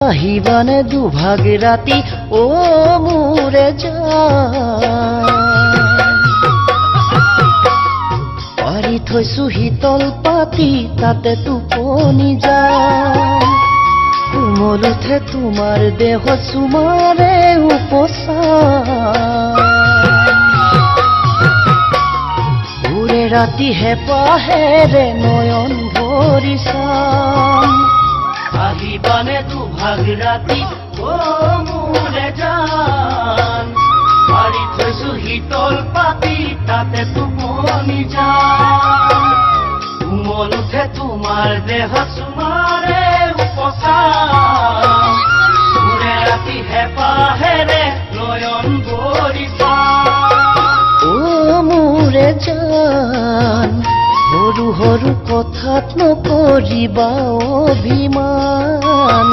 আহিবানে দুভাগ ৰাতি ও মোৰে জান পাৰি থৈছো শীতল পাতি তাতে টোপনি যাম কোমল উঠে তোমাৰ দেহ চুমাৰে উৰে ৰাতি হেঁপাহেৰে নয়ন ভৰি চাম আহিবানে দুভাগ ৰাতি ও মোৰে জান পাৰি থৈছো শীতল পাতি তাতে টোপনি যাম কোমল উঠে তোমাৰ দেহ চুমাৰে উপচাম উৰে ৰাতি হেঁপাহেৰে নয়ন ভৰি চাম ও মোৰে জান সৰু সৰু কথাত নকৰিবা অভিমান